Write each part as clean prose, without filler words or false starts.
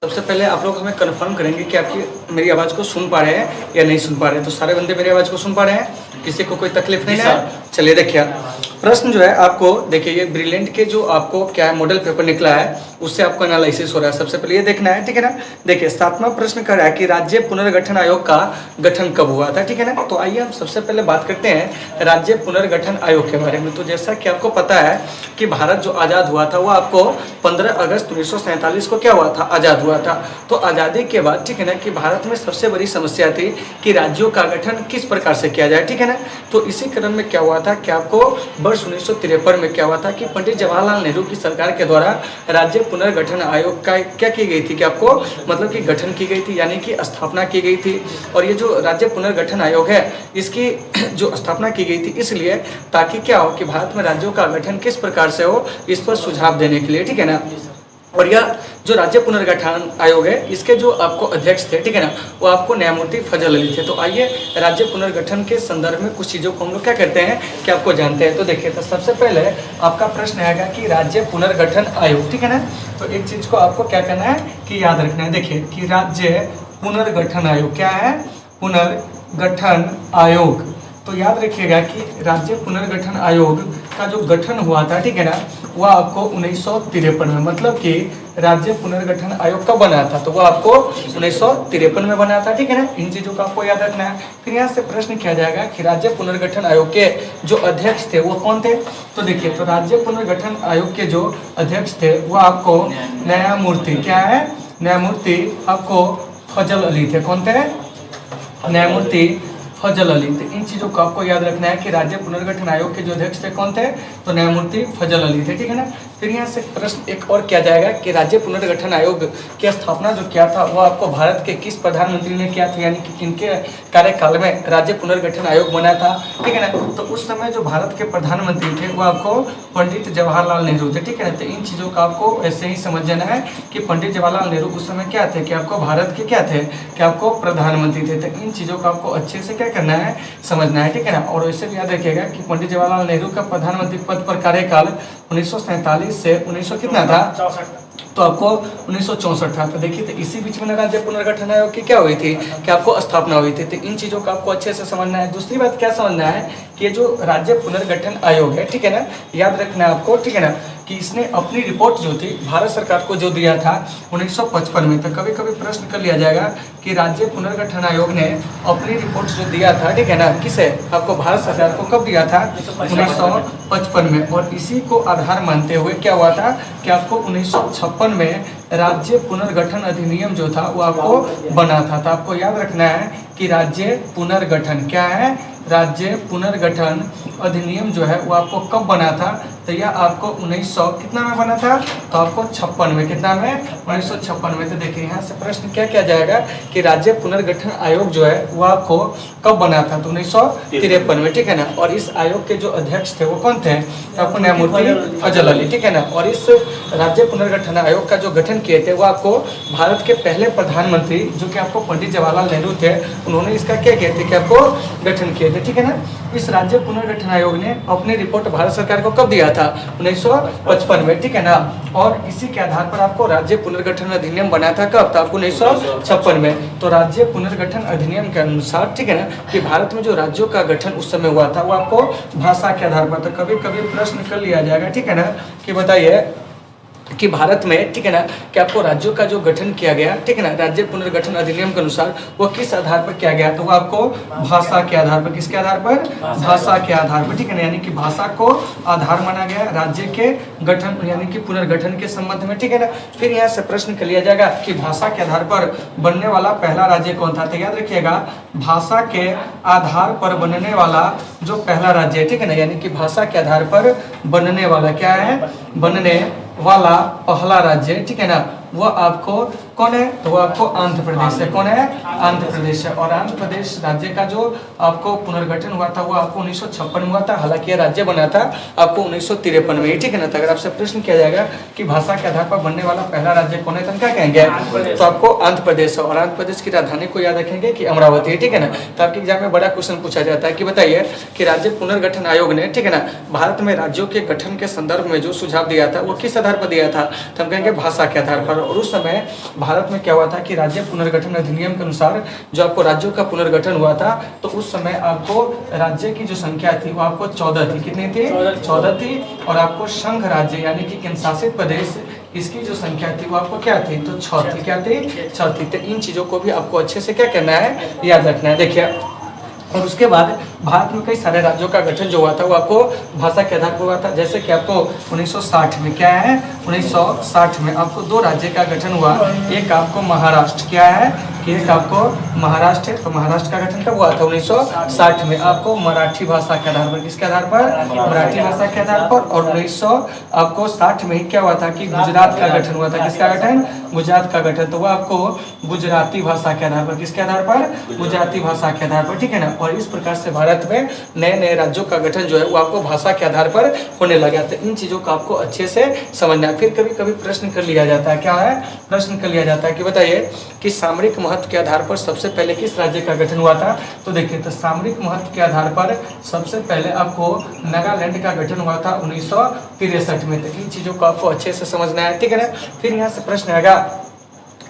सबसे पहले आप लोग हमें कंफर्म करेंगे कि आपकी मेरी आवाज़ को सुन पा रहे हैं या नहीं सुन पा रहे हैं। तो सारे बंदे मेरी आवाज़ को सुन पा रहे हैं, किसी को कोई तकलीफ नहीं है? चलिए देखिए, प्रश्न जो है आपको देखिए, ये ब्रिलियंट के जो आपको क्या है मॉडल पेपर निकला है उससे आपको एनालिसिस हो रहा है। सबसे पहले ये देखना है, ठीक है ना। देखिए 7वां प्रश्न कर रहा है कि राज्य पुनर्गठन आयोग का गठन कब हुआ था, ठीक है ना। तो आइए हम सबसे पहले बात करते हैं राज्य पुनर्गठन आयोग के बारे में। तो जैसा कि आपको पता है कि भारत जो आज़ाद हुआ था वो आपको 15 अगस्त 1947 को क्या हुआ था, आज़ाद हुआ था। तो आज़ादी के बाद, ठीक है ना, कि भारत में सबसे बड़ी समस्या थी कि राज्यों का गठन किस प्रकार से किया जाए, ठीक है ना। तो इसी क्रम में क्या हुआ था कि आपको वर्ष 1953 में क्या हुआ था कि पंडित जवाहरलाल नेहरू की सरकार के द्वारा राज्य पुनर्गठन आयोग का क्या की गई थी कि आपको मतलब कि गठन की गई थी, यानी कि स्थापना की गई थी। और ये जो राज्य पुनर्गठन आयोग है इसकी जो स्थापना की गई थी इसलिए ताकि क्या हो कि भारत में राज्यों का गठन किस प्रकार से हो इस पर सुझाव देने के लिए, ठीक है ना। और यह जो राज्य पुनर्गठन आयोग है इसके जो आपको अध्यक्ष थे, ठीक है ना, वो आपको न्यायमूर्ति फजल अली थे। तो आइए राज्य पुनर्गठन के संदर्भ में कुछ चीज़ों को हम लोग क्या करते हैं कि आपको जानते हैं। तो देखिए, तो सबसे पहले आपका प्रश्न आएगा कि राज्य पुनर्गठन आयोग, ठीक है ना। तो एक चीज़ को आपको क्या करना है कि याद रखना है। देखिए कि राज्य पुनर्गठन आयोग क्या है, पुनर्गठन आयोग। तो याद रखिएगा कि राज्य पुनर्गठन आयोग का जो गठन हुआ था, ठीक है ना, वह आपको 1953 में, मतलब कि राज्य पुनर्गठन आयोग कब बना था, तो वह आपको 1953 में बना था, ठीक है ना। इन चीज़ों का आपको याद रखना है। फिर यहाँ से प्रश्न किया जाएगा कि राज्य पुनर्गठन आयोग के जो अध्यक्ष थे वो कौन थे। तो देखिए, तो राज्य पुनर्गठन आयोग के जो अध्यक्ष थे वो आपको न्यायमूर्ति क्या है, न्यायमूर्ति आपको फजल अली थे। कौन थे? न्यायमूर्ति फजल अली। तो इन चीज़ों को आपको याद रखना है कि राज्य पुनर्गठन आयोग के जो अध्यक्ष थे कौन थे, तो न्यायमूर्ति फजल अली थे, ठीक है ना। फिर यहाँ से प्रश्न एक और किया जाएगा कि राज्य पुनर्गठन आयोग की स्थापना जो किया था वो आपको भारत के किस प्रधानमंत्री ने किया था, यानी कि किनके कार्यकाल में राज्य पुनर्गठन आयोग बना था, ठीक है ना। तो उस समय जो भारत के प्रधानमंत्री थे वो आपको पंडित जवाहरलाल नेहरू थे, ठीक है ना। तो इन चीज़ों का आपको ऐसे ही समझ जाना है कि पंडित जवाहरलाल नेहरू उस समय क्या थे कि आपको भारत के क्या थे कि आपको प्रधानमंत्री थे। तो इन चीज़ों को आपको अच्छे से क्या करना है, समझना है, ठीक है ना। और वैसे भी याद रखिएगा कि पंडित जवाहरलाल नेहरू का प्रधानमंत्री पद पर कार्यकाल 1947 से 1900 कितना था, तो आपको 1964 था। तो देखिए, तो इसी बीच में राज्य पुनर्गठन आयोग की क्या हुई थी कि आपको स्थापना हुई थी। तो इन चीज़ों का आपको अच्छे से समझना है। दूसरी बात क्या समझना है कि ये जो राज्य पुनर्गठन आयोग है, ठीक है ना, याद रखना है आपको, ठीक है ना, कि इसने अपनी रिपोर्ट जो थी भारत सरकार को जो दिया था 1955 में। तो कभी कभी प्रश्न कर लिया जाएगा कि राज्य पुनर्गठन आयोग ने अपनी रिपोर्ट जो दिया था, ठीक है ना, किसे, आपको भारत सरकार को कब दिया था, 1955 में। और इसी को आधार मानते हुए क्या हुआ था कि आपको 1956 में राज्य पुनर्गठन अधिनियम जो था वो आपको बना था। तो आपको याद रखना है कि राज्य पुनर्गठन क्या है, राज्य पुनर्गठन अधिनियम जो है वो आपको कब बना था, तो यह आपको 1900 कितना में बना था, तो आपको 56 में, कितना में, 1956 में। तो देखिए यहाँ से प्रश्न क्या किया जाएगा कि राज्य पुनर्गठन आयोग जो है वो आपको कब बना था, तो 1953 में, ठीक है ना। और इस आयोग के जो अध्यक्ष थे वो कौन थे, आपको न्यायमूर्ति फजल अली, ठीक है ना। और इस राज्य पुनर्गठन आयोग का जो गठन किए थे वो आपको भारत के पहले प्रधानमंत्री जो कि आपको पंडित जवाहरलाल नेहरू थे, उन्होंने इसका क्या किए थे कि आपको गठन किए थे, ठीक है ना। इस राज्य पुनर्गठन आयोग ने अपनी रिपोर्ट भारत सरकार को कब दिया था, 1955 में, ठीक है ना। और इसी के आधार पर आपको राज्य पुनर्गठन अधिनियम बना था कब, था आपको 1956 में। तो राज्य पुनर्गठन अधिनियम के अनुसार, ठीक है ना, कि भारत में जो राज्यों का गठन उस समय हुआ था वो आपको भाषा के आधार पर। तो कभी कभी प्रश्न कर लिया जाएगा, ठीक है ना, कि बताइए कि भारत में, ठीक है ना, कि आपको राज्यों का जो गठन किया गया, ठीक है ना, राज्य पुनर्गठन अधिनियम के अनुसार वो किस आधार पर किया गया, तो वो आपको भाषा के आधार पर, किसके आधार पर, भाषा के आधार पर, ठीक है ना। यानी कि भाषा को आधार माना गया राज्य के गठन यानी कि पुनर्गठन के संबंध में, ठीक है ना। फिर यहाँ से प्रश्न कर लिया जाएगा कि भाषा के आधार पर बनने वाला पहला राज्य कौन था। तो याद रखिएगा, भाषा के आधार पर बनने वाला जो पहला राज्य है, ठीक है ना, यानी कि भाषा के आधार पर बनने वाला क्या है, बनने वाला पहला राज्य, ठीक है ना, वो आपको कौन है, तो वो आपको आंध्र प्रदेश है। कौन है, आंध्र प्रदेश है। और आंध्र प्रदेश राज्य का जो आपको पुनर्गठन हुआ था वो आपको 1956 में हुआ था। हालांकि यह राज्य बना था आपको 1953 में, ठीक है ना। तो अगर आपसे प्रश्न किया जाएगा कि भाषा के आधार पर बनने वाला पहला राज्य कौन है, तो क्या कहेंगे, तो आपको आंध्र प्रदेश है। और आंध्र प्रदेश की राजधानी को याद रखेंगे कि अमरावती है, ठीक है ना। तो आपके एग्जाम में बड़ा क्वेश्चन पूछा जाता है कि बताइए कि राज्य पुनर्गठन आयोग ने, ठीक है ना, भारत में राज्यों के गठन के संदर्भ में जो सुझाव दिया था वो किस आधार पर दिया था, तो हम कहेंगे भाषा के आधार पर। और उस समय भारत में क्या हुआ था कि राज्य पुनर्गठन अधिनियम के अनुसार जो आपको राज्यों का पुनर्गठन हुआ था, तो उस समय आपको राज्य की जो संख्या थी वो आपको 14 थी। कितनी थी? 14 थी। और आपको संघ राज्य यानी कि केंद्र शासित प्रदेश, इसकी जो संख्या थी वो आपको क्या थी? तो 6 थी। क्या थी? 6 थी। तो इन चीज़ों को भी आपको अच्छे से क्या करना है? याद रखना है। देखिए, और उसके बाद भारत में कई सारे राज्यों का गठन जो हुआ था वो आपको भाषा के आधार पर हुआ था। जैसे कि आपको 1960 में क्या है? 1960 में आपको 2 राज्य का गठन हुआ। एक आपको महाराष्ट्र, क्या है कि एक आपको महाराष्ट्र है। तो महाराष्ट्र का गठन कब हुआ था? 1960 में। आपको मराठी भाषा के आधार पर, किसके आधार पर? मराठी भाषा के आधार पर। और 1960 में ही क्या हुआ था कि गुजरात का गठन हुआ था। किसका गठन? गुजरात का गठन। तो वो आपको गुजराती भाषा के आधार पर, किसके आधार पर? गुजराती भाषा के आधार पर, ठीक है ना। और इस प्रकार से भारत में नए नए राज्यों का गठन जो है वो आपको भाषा के आधार पर होने लगा। तो इन चीज़ों को आपको अच्छे से समझना है। फिर कभी कभी प्रश्न कर लिया जाता है, क्या है? प्रश्न कर लिया जाता है कि बताइए कि सामरिक महत्व के आधार पर सबसे पहले किस राज्य का गठन हुआ था? तो देखिए, तो सामरिक महत्व के आधार पर सबसे पहले आपको नागालैंड का गठन हुआ था 1963 में। तो इन चीज़ों को आपको अच्छे से समझना है, ठीक है ना। फिर यहाँ से प्रश्न आएगा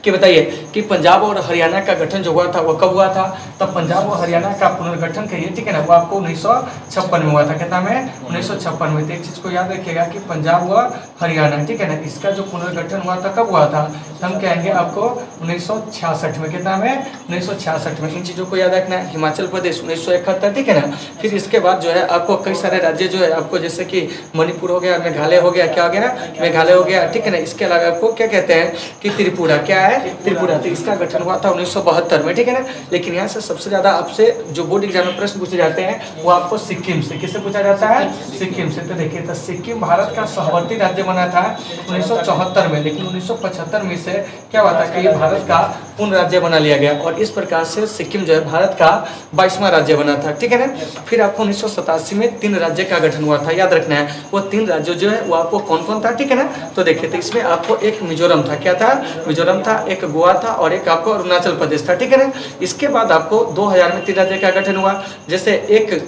कि बताइए कि पंजाब और हरियाणा का गठन जो हुआ था वो कब हुआ था? तब पंजाब और हरियाणा का पुनर्गठन कहिए, ठीक है ना, वो आपको 1956 में हुआ था। कितना में? 1956 में। तो एक चीज़ को याद रखिएगा कि पंजाब व हरियाणा, ठीक है ना, इसका जो पुनर्गठन हुआ था कब हुआ था? हम कहेंगे आपको 1966 में। कितना में? 1966 में। इन चीज़ों को याद रखना है। हिमाचल प्रदेश 1971, ठीक है ना। फिर इसके बाद जो है आपको कई सारे राज्य जो है आपको, जैसे कि मणिपुर हो गया, मेघालय हो गया, क्या हो गया ना? मेघालय हो गया, ठीक है ना। इसके अलावा आपको क्या कहते हैं कि त्रिपुरा, क्या है? त्रिपुरा। तो इसका गठन हुआ था 1972 में, ठीक है ना। लेकिन यहाँ से सबसे ज्यादा आपसे जो बोर्ड एग्जाम में प्रश्न पूछे जाते हैं वो आपको सिक्किम से। किससे पूछा जाता है? सिक्किम से। तो देखिए, तो सिक्किम भारत का सहवर्ती राज्य बना था 1974 में, लेकिन 1975 में से क्या हुआ था कि ये भारत का पूर्ण राज्य बना लिया गया। और इस प्रकार से सिक्किम जो है भारत का 22वां राज्य बना था, ठीक है ना। फिर आपको 1987 में 3 राज्य का गठन हुआ था, याद रखना है। वो 3 राज्य जो है वो आपको कौन कौन था, ठीक है ना। तो देखिए, तो इसमें आपको एक मिजोरम था, क्या था? मिजोरम था। एक गोवा था और एक आपको अरुणाचल प्रदेश था, ठीक है ना। इसके बाद आपको 2000 में 3 राज्य का गठन हुआ। जैसे 1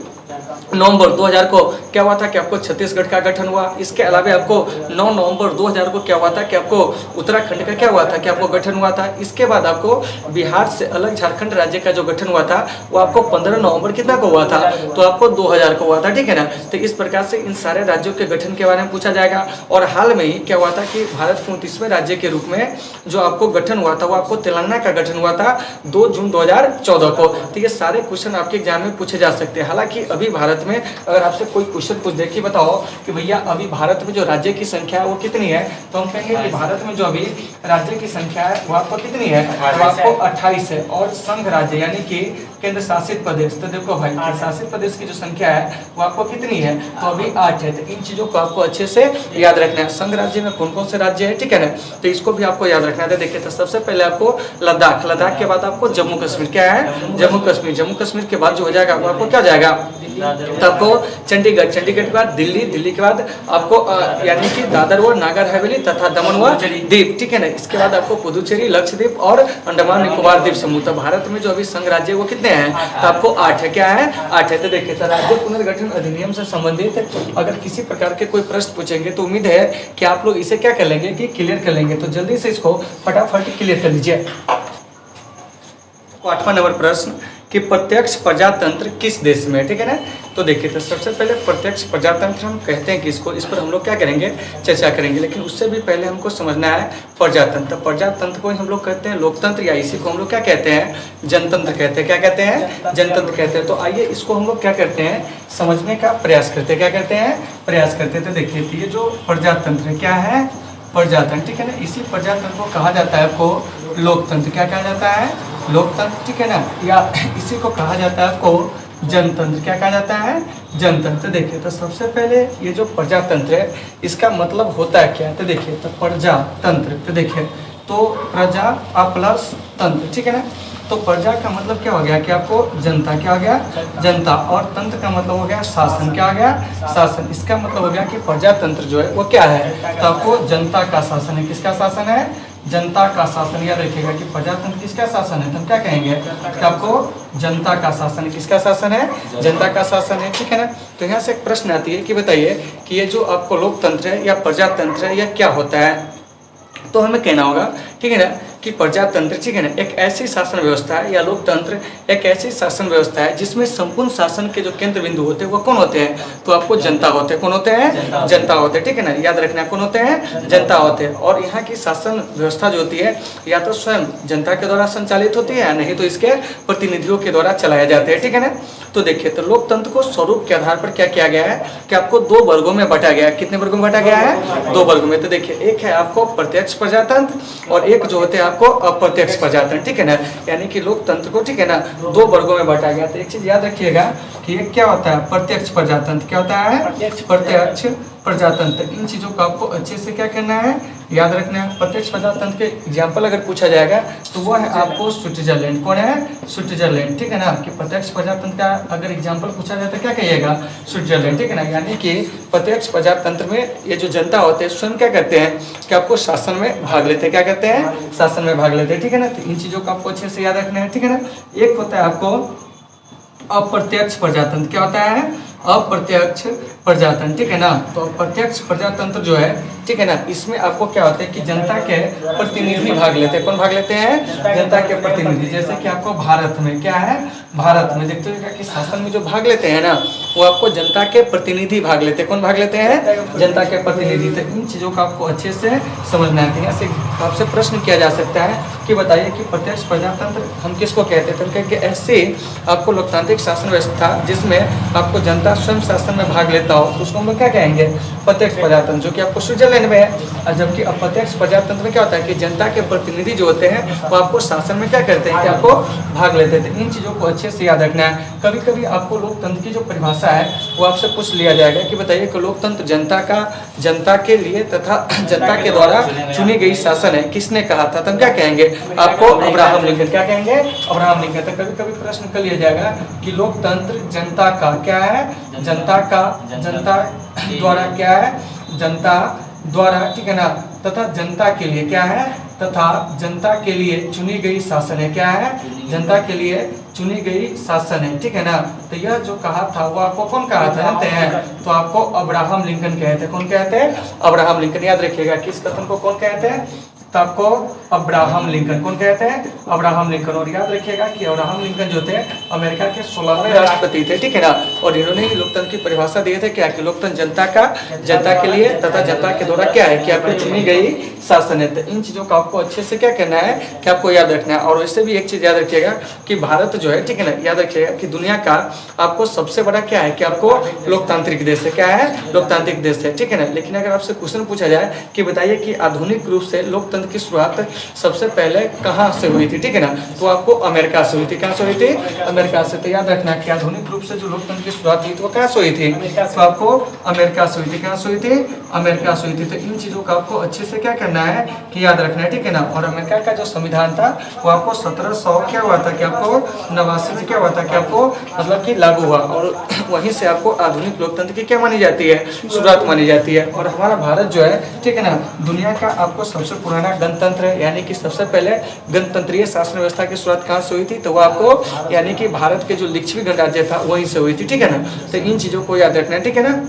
नवंबर 2000 को क्या हुआ था कि आपको छत्तीसगढ़ का गठन हुआ। इसके अलावा आपको 9 नवंबर 2000 को क्या हुआ था कि आपको उत्तराखंड का क्या हुआ था कि आपको गठन हुआ था। इसके बाद आपको बिहार से अलग झारखंड राज्य का जो गठन हुआ था वो आपको 15 नवंबर कितना को हुआ था? तो आपको 2000 को हुआ था, ठीक है ना। तो इस प्रकार से इन सारे राज्यों के गठन के बारे में पूछा जाएगा। और हाल में ही क्या हुआ था कि भारत के 29वें राज्य के रूप में जो आपको गठन हुआ था वो आपको तेलंगाना का गठन हुआ था 2 जून 2014 को। तो ये सारे क्वेश्चन आपके एग्जाम में पूछे जा सकते हैं। हालांकि अभी भारत में अगर आपसे कोई क्वेश्चन पूछ दे कि बताओ कि भैया अभी भारत में जो राज्य की संख्या है वो कितनी है, तो हम कहेंगे कि भारत में जो अभी राज्य की संख्या है वो आपको कितनी है? वो आपको 28 है। और संघ राज्य यानी कि केंद्र शासित प्रदेश, तो देखो भाई केंद्र शासित प्रदेश की जो संख्या है वो आपको कितनी है? तो अभी 8 है। तो इन चीजों को आपको अच्छे से याद रखना है। संघ राज्य में कौन कौन से राज्य है, ठीक है ना, तो इसको भी आपको याद रखना है। देखिए, तो सबसे पहले आपको लद्दाख, लद्दाख के बाद आपको जम्मू कश्मीर, क्या है? जम्मू कश्मीर। जम्मू कश्मीर के बाद जो हो जाएगा वो आपको क्या जाएगा? तो आपको चंडीगढ़, चंडीगढ़ के बाद दिल्ली, दिल्ली के बाद आपको यानी कि दादर व नागर हवेली तथा दमन व दीव, ठीक है ना। इसके बाद आपको पुदुचेरी, लक्षद्वीप और अंडमान निकोबार द्वीप समूह। तो भारत में जो अभी संघ राज्य वो कितने हैं? तो आपको 8 है। क्या है? 8 है। तो देखिए, तो राज्य पुनर्गठन अधिनियम से संबंधित अगर किसी प्रकार के कोई प्रश्न पूछेंगे तो उम्मीद है कि आप लोग इसे क्या कर लेंगे कि क्लियर कर लेंगे। तो जल्दी से इसको फटाफट क्लियर कर लीजिए। 8वां नंबर प्रश्न कि प्रत्यक्ष प्रजातंत्र किस देश में है, ठीक है ना। तो देखिए, तो सबसे पहले प्रत्यक्ष प्रजातंत्र हम कहते हैं कि इसको, इस पर हम लोग क्या करेंगे? चर्चा करेंगे। लेकिन उससे भी पहले हमको समझना है प्रजातंत्र। प्रजातंत्र को हम लोग कहते हैं लोकतंत्र, या इसी को हम लोग क्या कहते हैं? जनतंत्र कहते हैं। क्या कहते हैं? जनतंत्र कहते हैं। तो आइए इसको हम लोग क्या करते हैं? समझने का प्रयास करते हैं। क्या करते हैं? प्रयास करते हैं। तो देखिए, ये जो प्रजातंत्र है क्या है? प्रजातंत्र, ठीक है ना। इसी प्रजातंत्र को कहा जाता है आपको लोकतंत्र। क्या कहा जाता है? लोकतंत्र, ठीक है ना। या इसी को कहा जाता है आपको जनतंत्र। क्या कहा जाता है? जनतंत्र। देखिए, तो सबसे पहले ये जो प्रजातंत्र है इसका मतलब होता है क्या? तो देखिए, तो प्रजातंत्र, तो देखिए, तो प्रजा प्लस तंत्र, ठीक है ना। तो प्रजा का मतलब क्या हो गया कि आपको जनता, क्या हो गया? जनता। और तंत्र का मतलब हो गया शासन। क्या हो गया? शासन। इसका मतलब हो गया कि प्रजातंत्र जो है वो क्या है? तो आपको जनता का शासन है। किसका शासन है? जनता का शासन। याद रखिएगा कि प्रजातंत्र किसका शासन है? तो हम क्या कहेंगे कि आपको जनता का शासन है। किसका शासन है? जनता का शासन है, ठीक है ना। तो यहाँ से एक प्रश्न आती है कि बताइए कि ये जो आपको लोकतंत्र है या प्रजातंत्र है यह क्या होता है? तो हमें कहना होगा, ठीक है ना, कि प्रजातंत्र, ठीक है ना, एक ऐसी शासन व्यवस्था है, या लोकतंत्र एक ऐसी शासन व्यवस्था है जिसमें संपूर्ण शासन के जो केंद्र बिंदु होते हैं वो कौन होते हैं? तो आपको जनता होते हैं। कौन होते हैं? जनता होते हैं, ठीक है ना, याद रखना। कौन होते हैं? जनता होते हैं। और यहाँ की शासन व्यवस्था जो होती है या तो स्वयं जनता के द्वारा संचालित होती है, नहीं तो इसके प्रतिनिधियों के द्वारा चलाए जाते हैं, ठीक है ना। तो देखिए, तो लोकतंत्र को स्वरूप के आधार पर क्या किया गया है कि आपको 2 वर्गों में बांटा गया है। कितने वर्गों में बांटा गया है? 2 वर्गों में। तो देखिए, एक है आपको प्रत्यक्ष प्रजातंत्र और एक जो होते हैं आपको अप्रत्यक्ष प्रजातंत्र, ठीक है ना। यानी कि लोकतंत्र को, ठीक है ना, 2 वर्गों में बांटा गया। तो एक चीज याद रखिएगा कि एक क्या होता है? प्रत्यक्ष प्रजातंत्र। क्या होता है? प्रत्यक्ष प्रजातंत्र। इन चीजों को आपको अच्छे से क्या करना है? याद रखना है। प्रत्यक्ष प्रजातंत्र के एग्जाम्पल अगर पूछा जाएगा तो वो है आपको स्विट्जरलैंड। कौन है? स्विट्जरलैंड, ठीक है ना। कि प्रत्यक्ष प्रजातंत्र का अगर एग्जाम्पल पूछा जाए तो क्या कहिएगा? स्विट्जरलैंड, ठीक है ना। यानी कि प्रत्यक्ष प्रजातंत्र में ये जो जनता होते हैं स्वयं क्या करते हैं कि आपको शासन में भाग लेते हैं। क्या करते हैं? शासन में भाग लेते हैं, ठीक है ना। तो इन चीजों को आपको अच्छे से याद रखना है, ठीक है ना। एक होता है आपको अप्रत्यक्ष प्रजातंत्र। क्या होता है? अप्रत्यक्ष प्रजातंत्र, ठीक है ना। तो अप्रत्यक्ष प्रजातंत्र जो है, ठीक है ना, इसमें आपको क्या होता है कि जनता के प्रतिनिधि भाग लेते हैं। कौन भाग लेते हैं? जनता के प्रतिनिधि। जैसे कि आपको भारत में क्या है? भारत में देखते हो कि शासन में जो भाग लेते हैं ना वो आपको जनता के प्रतिनिधि भाग लेते हैं। कौन भाग लेते हैं? जनता के प्रतिनिधि। तो इन चीज़ों को आपको अच्छे से समझना है। ऐसे आपसे प्रश्न किया जा सकता है कि बताइए कि प्रत्यक्ष प्रजातंत्र हम किसको कहते हैं? तो कहेंगे ऐसे आपको लोकतांत्रिक शासन व्यवस्था जिसमें आपको जनता स्वयं शासन में भाग लेता हो तो उसको हम लोग क्या कहेंगे? प्रत्यक्ष प्रजातंत्र, जो कि आपको स्विट्जरलैंड में है। और जबकि अप्रत्यक्ष प्रजातंत्र में क्या होता है कि जनता के प्रतिनिधि जो होते हैं वो आपको शासन में क्या करते हैं कि आपको भाग लेते थे। इन चीज़ों को अच्छे से याद रखना है। कभी कभी आपको लोकतंत्र की जो परिभाषा है वो आपसे पूछ लिया जाएगा कि बताइए कि लोकतंत्र जनता के लिए तथा जनता के द्वारा चुनी गई शासन है, किसने कहा था? तब क्या कहेंगे? आपको अब्राहम लिंकन। क्या कहेंगे? Abraham Lincoln. तो कभी कभी प्रश्न कर लिया जाएगा कि लोकतंत्र जनता का क्या है? जनता द्वारा क्या है? जनता द्वारा, ठीक है ना, तथा जनता के लिए क्या है? तथा जनता के लिए चुनी गई शासन है। क्या है? जनता के लिए चुनी गई शासन है, ठीक है ना। तो यह जो कहा था वो आपको कौन कहा था जानते हैं? तो आपको अब्राहम लिंकन कहते हैं। कौन कहते हैं? Abraham Lincoln. याद रखिएगा कि इस कथन को कौन कहते हैं? तो आपको अब्राहम लिंकन। कौन कहते हैं? Abraham Lincoln. और याद रखिएगा कि अब्राहम लिंकन जो थे अमेरिका के 16वें राष्ट्रपति थे, ठीक है ना। और इन्होंने ही लोकतंत्र की परिभाषा दी थे क्या कि लोकतंत्र जनता के लिए तथा जनता के द्वारा क्या है कि आपको चुनी गई शासन है। तो इन चीजों का आपको अच्छे से क्या करना है कि आपको याद रखना है। और वैसे भी एक चीज याद रखिएगा कि भारत जो है, ठीक है ना, याद रखिएगा कि दुनिया का आपको सबसे बड़ा क्या है कि आपको लोकतांत्रिक देश है। क्या है? लोकतांत्रिक देश है, ठीक है ना। लेकिन अगर आपसे क्वेश्चन पूछा जाए कि बताइए कि आधुनिक रूप से लोकतंत्र की शुरुआत सबसे पहले कहाँ से हुई थी, ठीक है ना, तो आपको अमेरिका से हुई थी। कहाँ से हुई थी? अमेरिका से। तो याद रखना कि आधुनिक रूप से जो लोकतंत्र की शुरुआत हुई थी वो कहाँ से हुई थी? तो आपको अमेरिका से हुई थी। कहाँ से हुई थी? अमेरिका से हुई थी। तो इन चीजों का आपको अच्छे से क्या करना है कि याद रखना है, ठीक है ना। और अमेरिका का जो संविधान था वो आपको 1700 क्या हुआ था कि आपको 89 में क्या हुआ था कि आपको मतलब कि लागू हुआ। और वहीं से आपको आधुनिक लोकतंत्र की क्या मानी जाती है? शुरुआत मानी जाती है। और हमारा भारत जो है, ठीक है ना, दुनिया का आपको सबसे पुराना गणतंत्र है। यानी कि सबसे पहले गणतंत्रीय शासन व्यवस्था की शुरुआत कहाँ से हुई थी? तो वो आपको यानी कि भारत के जो लिच्छवी गणराज्य था वहीं से हुई थी, ठीक है ना। तो इन चीजों को याद रखना है, ठीक है ना।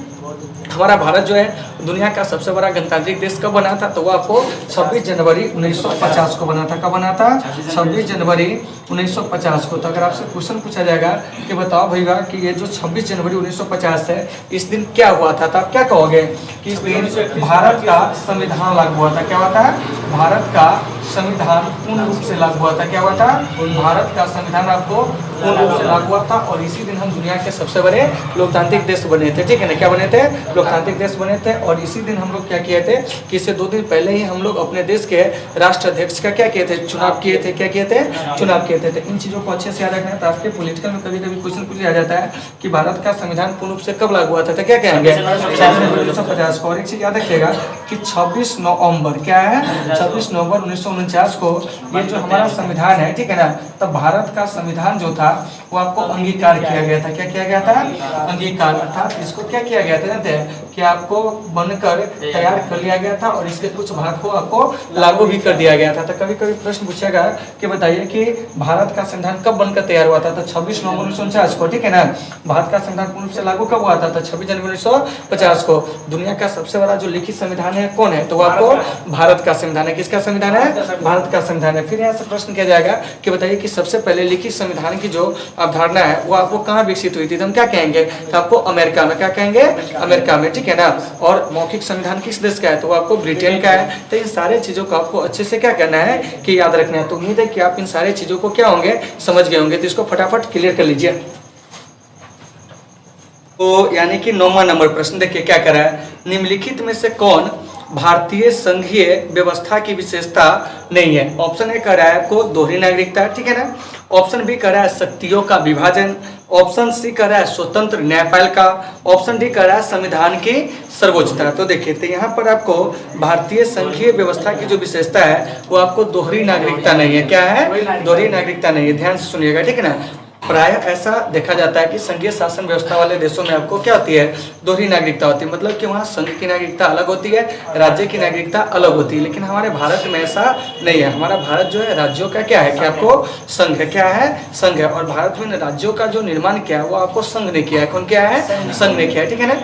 हमारा भारत जो है दुनिया का सबसे बड़ा गणतांत्रिक देश कब बना था? तो वो आपको 26 जनवरी 1950 को बना था। कब बना था? 26 जनवरी 1950 को। तो अगर आपसे क्वेश्चन पूछा जाएगा कि बताओ भैया कि ये जो 26 जनवरी 1950 है इस दिन क्या हुआ था, तो आप क्या कहोगे कि इस दिन भारत का संविधान लागू हुआ था। क्या हुआ था? भारत का संविधान पूर्ण रूप से लागू हुआ था। क्या हुआ था? भारत का संविधान आपको पूर्ण रूप से लागू हुआ था। और इसी दिन हम दुनिया के सबसे बड़े लोकतांत्रिक देश बने थे, ठीक है ना। क्या बने थे? लोकतांत्रिक देश बने थे। और इसी दिन हम लोग क्या किए थे कि इससे 2 दिन पहले ही हम लोग अपने देश के राष्ट्राध्यक्ष का क्या किए थे? चुनाव किए थे। क्या किए थे? चुनाव किए थे। तो इन चीजों को अच्छे से याद रखना है। तो आपके पॉलिटिकल में कभी कभी क्वेश्चन पूछा जाता है कि भारत का संविधान पूर्ण रूप से कब लागू हुआ था, तो क्या कहेंगे? 1950 को। और एक चीज याद रखिएगा कि 26 नवंबर क्या है? 26 नवंबर 1949 को ये जो हमारा संविधान है, ठीक है ना, तब भारत का संविधान जो था वो आपको अंगीकार किया गया था। क्या किया गया था? अंगीकार। अर्थात इसको क्या किया गया था जानते हैं कि आपको बनकर तैयार कर लिया गया था और इसके कुछ भाग को आपको लागू भी कर दिया गया था। तो कभी कभी प्रश्न पूछेगा कि बताइए कि भारत का संविधान कब बनकर तैयार हुआ था, तो 26 नवंबर 1949 को, ठीक है ना। भारत का संविधान पूर्ण रूप से लागू कब हुआ था, तो 26 जनवरी 1950 को। दुनिया का सबसे बड़ा जो लिखित संविधान है कौन है, तो वो आपको भारत का संविधान है। किसका संविधान है, भारत का संविधान है। फिर यहाँ से प्रश्न किया जाएगा कि बताइए कि सबसे पहले लिखित संविधान की जो अवधारणा है वो आपको कहाँ विकसित हुई थी, तो हम क्या कहेंगे, तो आपको अमेरिका में, क्या कहेंगे, अमेरिका में, ठीक है ना। और मौखिक संविधान किस देश का है, तो वो आपको ब्रिटेन का है। तो इन सारे चीजों को आपको अच्छे से क्या करना है कि याद रखना है। तो उम्मीद है कि आप इन सारे चीजों को क्या होंगे, समझ गए होंगे। तो इसको फटाफट क्लियर कर लीजिए। तो यानी कि 9वां नंबर प्रश्न देखिए क्या करा है, निम्नलिखित में से कौन भारतीय संघीय व्यवस्था की विशेषता नहीं है। ऑप्शन ए कह रहा है आपको दोहरी नागरिकता, ठीक है ना। ऑप्शन बी कह रहा है शक्तियों का विभाजन। ऑप्शन सी कह रहा है स्वतंत्र न्यायपालिका। ऑप्शन डी कह रहा है संविधान की सर्वोच्चता। तो देखिए तो यहाँ पर आपको भारतीय संघीय व्यवस्था की जो विशेषता है वो आपको दोहरी नागरिकता नहीं है। क्या है, दोहरी नागरिकता नहीं है। ध्यान से सुनिएगा, ठीक है ना। प्राय ऐसा देखा जाता है कि संघीय शासन व्यवस्था वाले देशों में आपको क्या होती है, दोहरी नागरिकता होती है। मतलब कि वहाँ संघ की नागरिकता अलग होती है, राज्य की नागरिकता अलग होती है। लेकिन हमारे भारत में ऐसा नहीं है। हमारा भारत जो है राज्यों का क्या है कि आपको संघ है, क्या है, संघ है। और भारत में राज्यों का जो निर्माण किया है वो आपको संघ ने किया है। कौन क्या है, संघ ने किया है, ठीक है ना।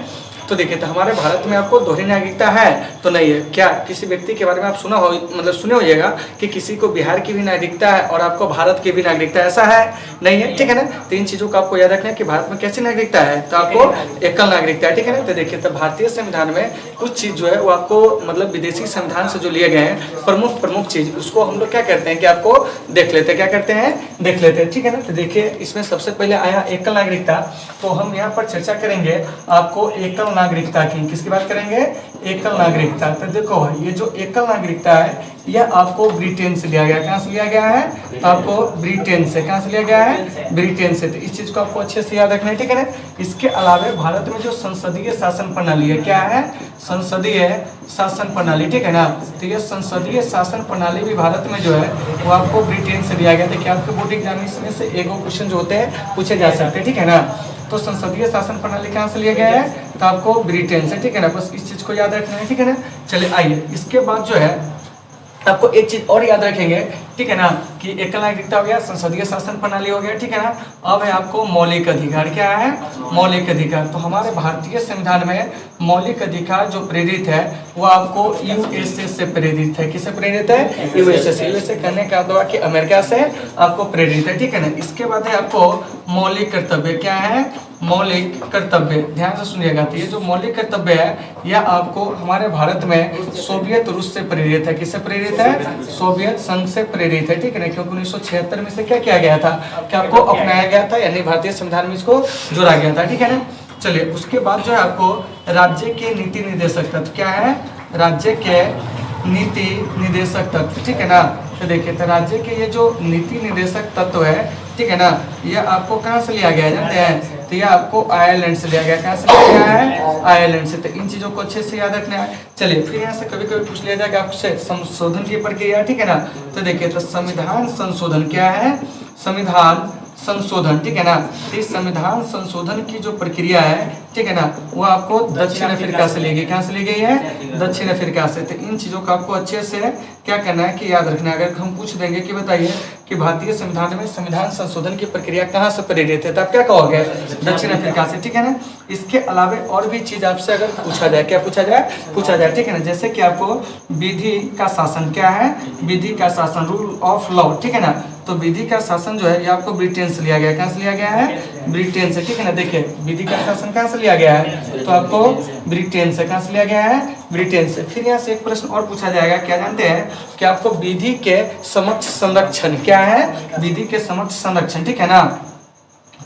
तो देखिए तो हमारे भारत में आपको दोहरी नागरिकता है तो नहीं है। क्या किसी व्यक्ति के बारे में आप सुना हो, मतलब सुने होइएगा कि किसी को बिहार की भी नागरिकता है और आपको भारत की भी नागरिकता, ऐसा है नहीं है, ठीक है ना। तीन चीजों का आपको याद रखना है कि भारत में कैसी नागरिकता है, तो आपको एकल नागरिकता है, ठीक है ना। तो देखिए तो भारतीय संविधान में कुछ चीज जो है वो आपको मतलब विदेशी संविधान से जो लिए गए हैं प्रमुख चीज, उसको हम लोग क्या करते हैं कि आपको देख लेते हैं, क्या करते हैं, देख लेते हैं, ठीक है ना। तो देखिए इसमें सबसे पहले आया एकल नागरिकता। तो हम यहाँ पर चर्चा करेंगे आपको एकल नागरिकता की। किसकी बात करेंगे, एकल नागरिकता। तो देखो ये जो एकल नागरिकता है यह आपको ब्रिटेन से लिया गया। कहाँ से लिया गया है, तो आपको ब्रिटेन से, कहाँ से लिया गया है, ब्रिटेन से। तो इस चीज को आपको अच्छे से याद रखना है, ठीक है ना। इसके अलावा भारत में जो संसदीय शासन प्रणाली है, क्या है, संसदीय शासन प्रणाली, ठीक है ना। तो ये संसदीय शासन प्रणाली भी भारत में जो है वो आपको ब्रिटेन से लिया गया। देखिए आपके बोर्ड एग्जाम में से एक क्वेश्चन जो होते हैं पूछे जा सकते हैं, ठीक है ना। तो संसदीय शासन प्रणाली कहाँ से लिया गया है, तो आपको ब्रिटेन से, ठीक है ना। बस इस चीज को याद रखना है, ठीक है ना। चलिए आइए इसके बाद जो है आपको एक चीज और याद रखेंगे, ठीक है ना, कि एकल नागरिकता हो गया, संसदीय शासन प्रणाली हो गया, ठीक है ना। अब है आपको मौलिक अधिकार। क्या है, मौलिक अधिकार। तो हमारे भारतीय संविधान में मौलिक अधिकार जो प्रेरित है वो आपको यूएसए से प्रेरित है। किससे प्रेरित है, यूएसए से। यूएसए कहने का मतलब कि अमेरिका से आपको प्रेरित है, ठीक है ना। इसके बाद है आपको मौलिक कर्तव्य। क्या है, मौलिक कर्तव्य। ध्यान से सुनिएगा। तो ये जो मौलिक कर्तव्य है यह आपको हमारे भारत में सोवियत रूस से प्रेरित है। किससे प्रेरित है, सोवियत संघ से प्रेरित है, ठीक है ना। क्योंकि 1976 में से क्या किया गया था, क्या आपको अपनाया गया था, यानी भारतीय संविधान में इसको जोड़ा गया था, ठीक है ना। चलिए उसके बाद जो है आपको राज्य के नीति निर्देशक तत्व। क्या है, राज्य के नीति निर्देशक तत्व, ठीक है ना। तो देखिए तो राज्य के ये जो नीति निर्देशक तत्व है, ठीक है ना, ये आपको कहाँ से लिया गया है जानते हैं, तो ये आपको आयरलैंड से लिया गया। कहाँ से लिया गया है, आयरलैंड से। तो इन चीजों को अच्छे से याद रखना है। चलिए फिर यहाँ से कभी कभी पूछ लिया जाएगा आपसे संशोधन की प्रक्रिया, ठीक है ना। तो देखिए तो संविधान संशोधन क्या है, संविधान संशोधन, ठीक है ना। इस संविधान संशोधन की जो प्रक्रिया है, ठीक है ना, वो आपको दक्षिण अफ्रीका से ली गई। कहाँ से ली गई है, दक्षिण अफ्रीका से। तो इन चीजों का आपको अच्छे से क्या करना है कि याद रखना है। अगर हम पूछ देंगे कि बताइए कि भारतीय संविधान में संविधान संशोधन की प्रक्रिया कहाँ से प्रेरित है, तो आप क्या कहोगे, दक्षिण अफ्रीका से, ठीक है ना। इसके अलावा और भी चीज आपसे अगर पूछा जाए, क्या पूछा जाए, ठीक है ना। जैसे कि आपको विधि का शासन। क्या है, विधि का शासन, रूल ऑफ लॉ, ठीक है ना। तो विधि का शासन जो है ये आपको ब्रिटेन से लिया गया। कहाँ से लिया गया है, ब्रिटेन से, ठीक है ना। देखिए विधि का शासन कहाँ से लिया गया है, तो आपको ब्रिटेन से। कहाँ से लिया गया है, ब्रिटेन से। फिर यहाँ से एक प्रश्न और पूछा जाएगा, क्या जानते हैं कि आपको विधि के समक्ष संरक्षण। क्या है, विधि के समक्ष संरक्षण, ठीक है ना।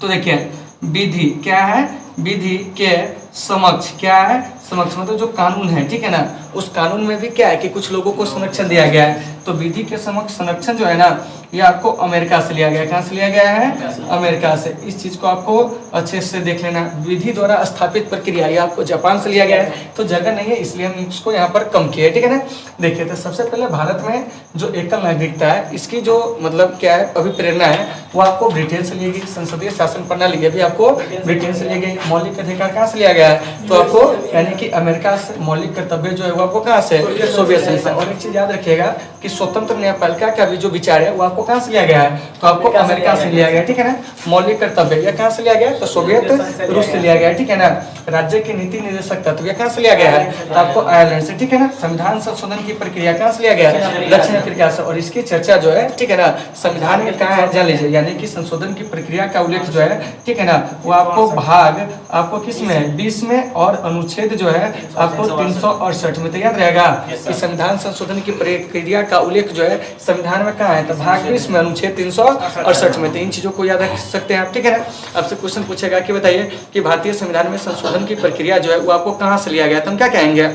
तो देखिए विधि क्या है, विधि के समक्ष, क्या है, समक्ष मतलब जो कानून है, ठीक है ना, उस कानून में भी क्या है कि कुछ लोगों को संरक्षण दिया गया है। तो विधि के समक्ष संरक्षण जो है ना, ये आपको अमेरिका से लिया गया है। कहाँ से लिया गया है? अमेरिका से। इस चीज को आपको अच्छे से देख लेना। विधि द्वारा स्थापित प्रक्रिया, ये आपको जापान से लिया गया है, तो जगह नहीं है इसलिए हम इसको यहाँ पर कम किया है, ठीक है ना। देखिए, तो सबसे पहले भारत में जो एकल नागरिकता है, इसकी जो मतलब क्या है अभिप्रेरणा है, वो आपको ब्रिटेन से ली गई। संसदीय शासन प्रणाली ये भी आपको ब्रिटेन से ली गई। मौलिक अधिकार कहाँ से लिया गया है? तो आपको यानी कि अमेरिका से। मौलिक कर्तव्य जो है वो आपको कहाँ से? सोवियत संघ से। और एक चीज याद रखिएगा कि स्वतंत्र न्यायपालिका का भी जो विचार है वो आपको कहाँ से लिया गया है? तो आपको अमेरिका से लिया गया, ठीक है ना। मौलिक कर्तव्य यह कहाँ से लिया गया? तो सोवियत रूस से लिया गया, ठीक है ना। राज्य के नीति निर्देशक तत्व यह कहाँ से लिया गया है? तो आपको आयरलैंड से, ठीक है ना। संविधान संशोधन की प्रक्रिया कहाँ से लिया गया है? दक्षिण अफ्रीका से। और इसकी चर्चा जो है, ठीक है ना, संविधान में कहाँ है? जान लीजिए, यानी कि संशोधन की प्रक्रिया का उल्लेख जो है, ठीक है ना, वो आपको भाग आपको किस में? 20 में। और अनुच्छेद जो है आपको 368 में। तो याद रहेगा कि संविधान संशोधन की प्रक्रिया का उल्लेख जो है संविधान में कहाँ है? तो भाग 20 में, अनुच्छेद 368 में। तो इन चीजों को याद रख सकते हैं आप, ठीक है ना। आपसे क्वेश्चन पूछेगा कि बताइए कि भारतीय संविधान में संशोधन की प्रक्रिया जो है वो आपको कहाँ से लिया गया? तो हम क्या कहेंगे?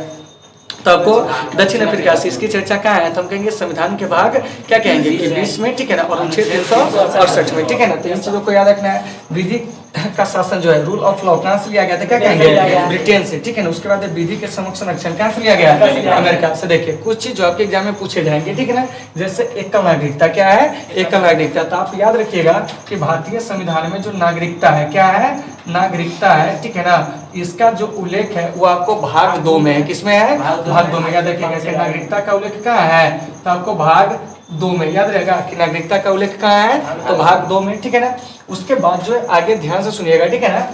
तो आपको दक्षिण अफ्रीका से। इसकी चर्चा कहाँ है? तो हम कहेंगे संविधान के भाग क्या कहेंगे कि 20 में, ठीक है ना, और अनुच्छेद 368 में, ठीक है ना। तो इन चीजों को याद रखना है। विधि का शासन जो है, रूल ऑफ लॉ कहाँ से लिया गया था? क्या कहेंगे? ब्रिटेन से, ठीक है ना। उसके बाद विधि के समक्ष संरक्षण कहाँ से लिया गया? अमेरिका से। देखिए, कुछ चीज जो आपके एग्जाम में पूछे जाएंगे, ठीक है ना। जैसे एकल नागरिकता, क्या है? एकल नागरिकता। तो आप याद रखिएगा कि भारतीय संविधान में जो नागरिकता है, क्या है? नागरिकता है, ठीक है ना। इसका जो उल्लेख है वो आपको भाग 2 में है। किसमें है? भाग 2 में। याद रखिएगा कि नागरिकता का उल्लेख कहाँ है? तो आपको भाग 2 में। याद रहेगा कि नागरिकता का उल्लेख कहाँ है? तो भाग 2 में, ठीक है ना। उसके बाद जो है आगे ध्यान से सुनिएगा, ठीक है ना,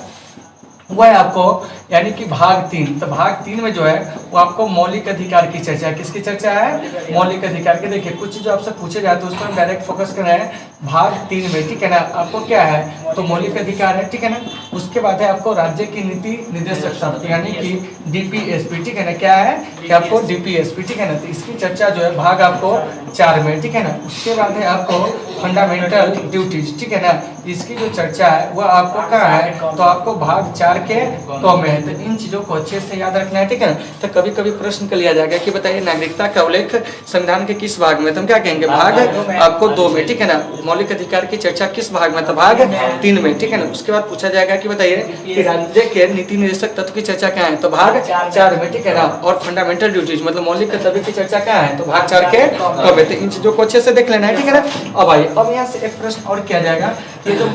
वो है आपको यानी कि भाग 3। तो भाग 3 में जो है वो आपको मौलिक अधिकार की चर्चा है। किसकी चर्चा है? मौलिक अधिकार की। देखिए, कुछ जो आपसे पूछे जाते हैं उस पर डायरेक्ट फोकस करना है भाग 3 में, ठीक है ना। आपको क्या है? तो मौलिक अधिकार है, ठीक है ना। उसके बाद है आपको राज्य की नीति निर्देशक तत्व यानी कि डीपीएसपी, ठीक है ना। क्या है कि आपको डीपीएसपी, ठीक है ना। तो इसकी चर्चा जो है भाग आपको 4 में, ठीक है ना। उसके बाद है आपको फंडामेंटल ड्यूटीज, ठीक है ना। इसकी जो चर्चा है वो आपको कहाँ है? तो आपको भाग 4 के तो में है। तो इन चीजों को अच्छे से याद रखना है, ठीक है ना। तो कभी कभी प्रश्न कर लिया जाएगा कि बताइए नागरिकता का उल्लेख संविधान के किस भाग में? तो हम क्या कहेंगे? भाग आपको 2 में, ठीक है ना। मौलिक अधिकार की चर्चा किस भाग में? तो भाग 3 में, ठीक है ना। उसके बाद पूछा जाएगा कि बताइए कि राज्य के नीति निर्देशक तत्व की चर्चा क्या है? तो भाग 4 में, ठीक है ना। और फंडामेंटल ड्यूटीज मतलब मौलिक कर्तव्य की चर्चा क्या है? तो भाग 4 के तो में। तो इन चीजों को अच्छे से देख लेना है, ठीक है ना। अब आइए, अब यहाँ से एक प्रश्न और किया जाएगा कि जो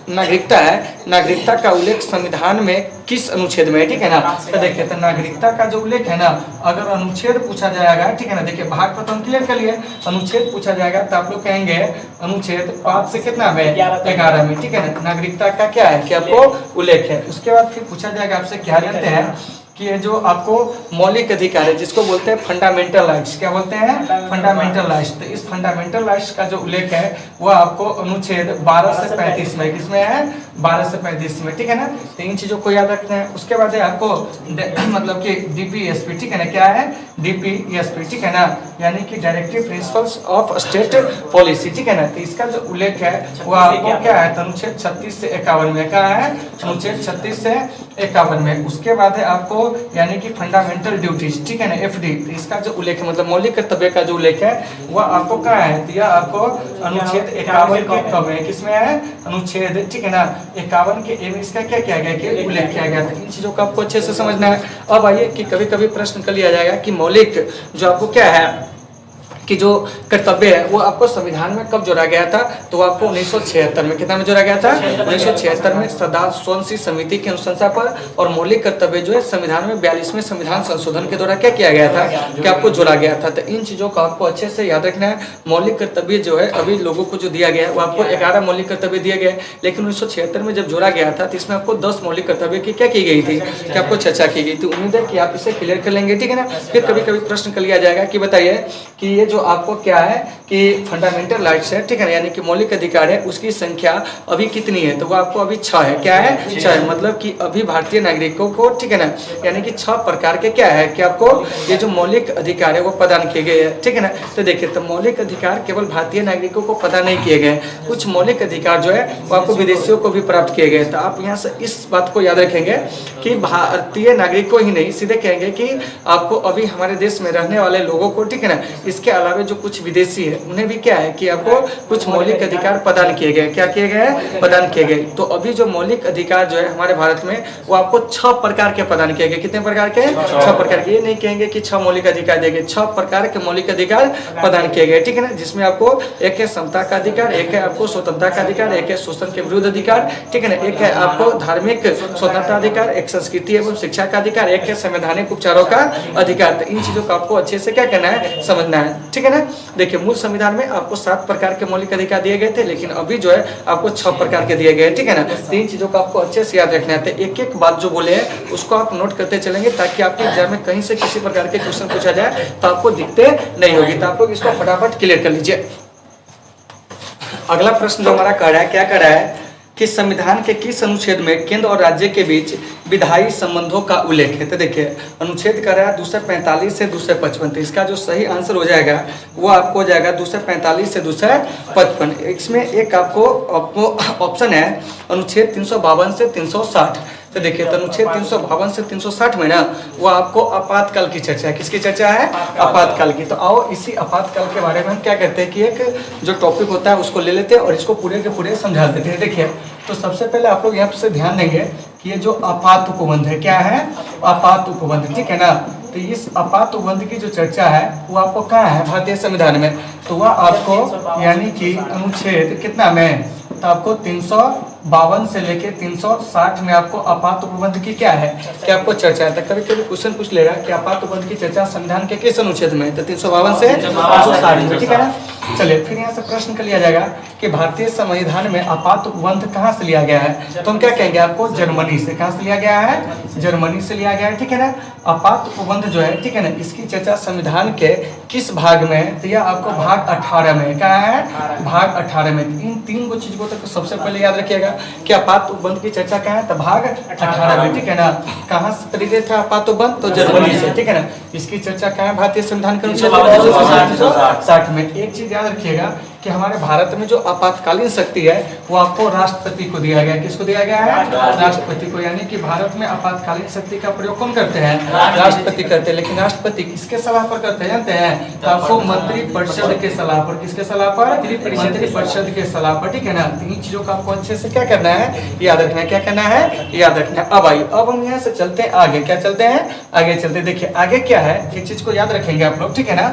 नागरिकता है, नागरिकता का उल्लेख संविधान में किस अनुच्छेद में है, ठीक है ना। तो देखिए, तो नागरिकता का जो उल्लेख है ना, अगर अनुच्छेद पूछा जाएगा, ठीक है ना। देखिए, भाग को तो हम क्लियर कर लिए, अनुच्छेद पूछा जाएगा तो आप लोग कहेंगे अनुच्छेद 5 से कितना में? 11 में, ठीक है ना। नागरिकता का क्या है कि आपको उल्लेख है। उसके बाद फिर पूछा जाएगा आपसे क्या जानते हैं कि ये जो आपको मौलिक अधिकार है जिसको बोलते हैं फंडामेंटल राइट्स, क्या बोलते हैं? Fundamental rights. तो इस फंडामेंटल राइट्स का जो उल्लेख है वो आपको अनुच्छेद 12 से 35 में, किसमें है? 12 से 35 में, ठीक है ना। तो इन चीजों को याद रखना है। उसके बाद है आपको मतलब कि डीपीएसपी, ठीक है ना। क्या है? डीपीएसपी, ठीक है ना, यानी कि directive principles of state policy, ठीक है ना। तो इसका जो उल्लेख है वो आपको क्या है? अनुच्छेद 36 से 51 में। क्या है? अनुच्छेद 36 से 51 में। उसके बाद है आपको यानी कि फंडामेंटल ड्यूटीज, ठीक है ना, एफडी। तो इसका जो उल्लेख है मतलब मौलिक कर्तव्य का जो उल्लेख है वह आपको कहाँ है? दिया आपको अनुच्छेद 51 के कब है? किसमें है? अनुच्छेद, ठीक है ना, 51 के ए में इसका क्या किया गया कि उल्लेख किया गया था। इन चीजों को आपको अच्छे से समझना है। अब आइए कि कभी कभी प्रश्न कर लिया जाएगा कि मौलिक जो आपको क्या है कि जो कर्तव्य है वो आपको संविधान में कब जोड़ा गया था? तो आपको 1976 में, कितना में जोड़ा गया था? 1976 में सरदार सोनसी समिति की अनुशंसा पर। और मौलिक कर्तव्य जो है संविधान में 42वें संविधान संशोधन के द्वारा क्या किया गया था कि आपको जोड़ा गया था। तो इन चीजों को आपको अच्छे से याद रखना है। मौलिक कर्तव्य जो है अभी लोगों को जो दिया गया है वो आपको 11 मौलिक कर्तव्य दिए गए, लेकिन 1976 में जब जोड़ा गया था तो इसमें आपको 10 मौलिक कर्तव्य की क्या की गई थी कि आपको चर्चा की गई थी। उम्मीद है कि आप इसे क्लियर कर लेंगे, ठीक है ना। फिर कभी कभी प्रश्न कर लिया जाएगा कि बताइए कि ये जो जो आपको क्या है कि फंडामेंटल राइट्स है, ठीक है ना, यानी कि मौलिक अधिकार है, उसकी संख्या अभी कितनी है, तो वो आपको अभी 6 है। क्या है? 6 है। मतलब कि अभी भारतीय नागरिकों को, ठीक है ना, यानी कि 6 प्रकार के क्या है कि आपको ये जो मौलिक अधिकार है वो प्रदान किए गए हैं, ठीक है ना। तो देखिए, तो मौलिक अधिकार केवल भारतीय नागरिकों को प्रदान नहीं किए गए, कुछ मौलिक अधिकार जो है वो आपको विदेशियों को भी प्राप्त किए गए। तो आप यहाँ से इस बात को याद रखेंगे कि भारतीय नागरिकों ही नहीं, सीधे कहेंगे कि आपको अभी हमारे देश में रहने वाले लोगों को, ठीक है ना, इसके अलावा जो कुछ विदेशी है उन्हें भी क्या है कि आपको कुछ मौलिक अधिकार प्रदान किए गए। क्या किए गए? प्रदान किए गए। तो अभी जो मौलिक अधिकार जो है हमारे भारत में वो आपको 6 प्रकार के प्रदान किए गए। कितने प्रकार के? 6 प्रकार के। ये नहीं कहेंगे कि 6 मौलिक अधिकार दिए गए, 6 प्रकार के मौलिक अधिकार प्रदान किए गए, ठीक है ना, जिसमें आपको एक है समता का अधिकार, एक है आपको स्वतंत्रता का अधिकार, एक है शोषण के विरुद्ध अधिकार, ठीक है ना, एक है आपको धार्मिक स्वतंत्रता अधिकार, एक संस्कृति एवं शिक्षा का अधिकार, एक है संवैधानिक उपचारों का अधिकार। तो इन चीजों को आपको अच्छे से क्या करना है? समझना है, ठीक है ना। देखिए, मूल संविधान में आपको 7 प्रकार के मौलिक अधिकार दिए गए थे, लेकिन अभी जो है आपको 6 प्रकार के दिए गए, ठीक है ना। 3 चीजों को आपको अच्छे से याद रखना है। एक एक बात जो बोले हैं उसको आप नोट करते चलेंगे, ताकि आपके एग्जाम में कहीं से किसी प्रकार के क्वेश्चन पूछा जाए तो आपको दिक्कतें नहीं होगी। तो आप लोग इसको फटाफट क्लियर कर लीजिए। अगला प्रश्न जो हमारा कर रहा है, क्या कर रहा है कि संविधान के किस अनुच्छेद में केंद्र और राज्य के बीच विधायी संबंधों का उल्लेख है। तो देखिए, अनुच्छेद कर रहा है 245 से 255। तो इसका जो सही आंसर हो जाएगा वो आपको हो जाएगा 245 से 255। इसमें एक आपको ऑप्शन है अनुच्छेद 352 से 360। तो देखिए, तो अनुच्छेद 352 से 360 में ना वो आपको आपातकाल की चर्चा है। किसकी चर्चा है? आपातकाल की। तो आओ इसी आपातकाल के बारे में हम क्या करते हैं कि एक जो टॉपिक होता है उसको ले लेते हैं और इसको पूरे के पूरे समझा देते हैं। देखिए, तो सबसे पहले आप लोग यहाँ से ध्यान देंगे कि ये जो आपात उपबंध है, क्या है? आपात उपबंध, ठीक है ना। तो इस आपात उपबंध की जो चर्चा है वो आपको कहाँ है? भारतीय संविधान में। तो वह आपको यानी कि अनुच्छेद कितना में, तो आपको 352 से लेके 360 में आपको आपात उपबंध की क्या है कि आपको चर्चा है। तो कभी कभी क्वेश्चन पूछ लेगा कि आपात उपबंध की चर्चा संविधान के किस अनुच्छेद में? तो 352 से 360 में, ठीक है ना। चलिए, फिर यहाँ से प्रश्न कर लिया जाएगा कि भारतीय संविधान में आपात उपबंध कहाँ से लिया गया है। तो हम क्या कहेंगे आपको? जर्मनी से। कहाँ से लिया गया है? जर्मनी से लिया गया है, ठीक है ना। आपात उपबंध जो है, ठीक है ना, इसकी चर्चा संविधान के किस भाग में? तो यह आपको भाग 18 में। क्या है? भाग 18 में। इन 3 चीज को तो सबसे पहले याद रखिएगा कि आपात उपबंध की चर्चा कहाँ है? तो भाग 18 में, ठीक है ना। कहाँ से प्रेरित है आपात उपबंध? तो जर्मनी से, ठीक है ना। इसकी चर्चा कहाँ है? भारतीय संविधान के अनुच्छेद 360 में। एक चीज याद रखिएगा कि हमारे भारत में जो आपातकालीन शक्ति है वो आपको राष्ट्रपति को दिया गया है। किसको दिया गया है? राष्ट्रपति को। यानी कि भारत में आपातकालीन शक्ति का प्रयोग कौन करते हैं? राष्ट्रपति करते हैं। लेकिन राष्ट्रपति किसके सलाह पर करते हैं जानते हैं? तो आपको मंत्रिपरिषद के सलाह पर। किसके सलाह पर? मंत्रिपरिषद के सलाह पर, ठीक है ना। 3 चीजों का आपको अच्छे से क्या करना है? याद रखना है। क्या करना है? याद रखना है। अब आइए, अब हम यहाँ से चलते हैं आगे। क्या चलते हैं? आगे चलते। देखिए, आगे क्या है, एक चीज को याद रखेंगे आप लोग, ठीक है ना,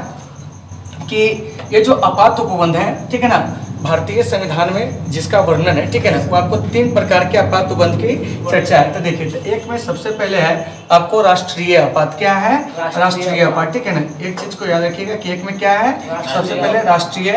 कि ये जो आपात उपबंध है, ठीक है ना, भारतीय संविधान में जिसका वर्णन है, ठीक है ना, वो आपको 3 प्रकार के आपात उपबंध की चर्चा है। तो देखिए, तो एक में सबसे पहले है आपको राष्ट्रीय आपात। क्या है? राष्ट्रीय आपात, ठीक है ना। एक चीज को याद रखिएगा कि एक में क्या है? सबसे पहले राष्ट्रीय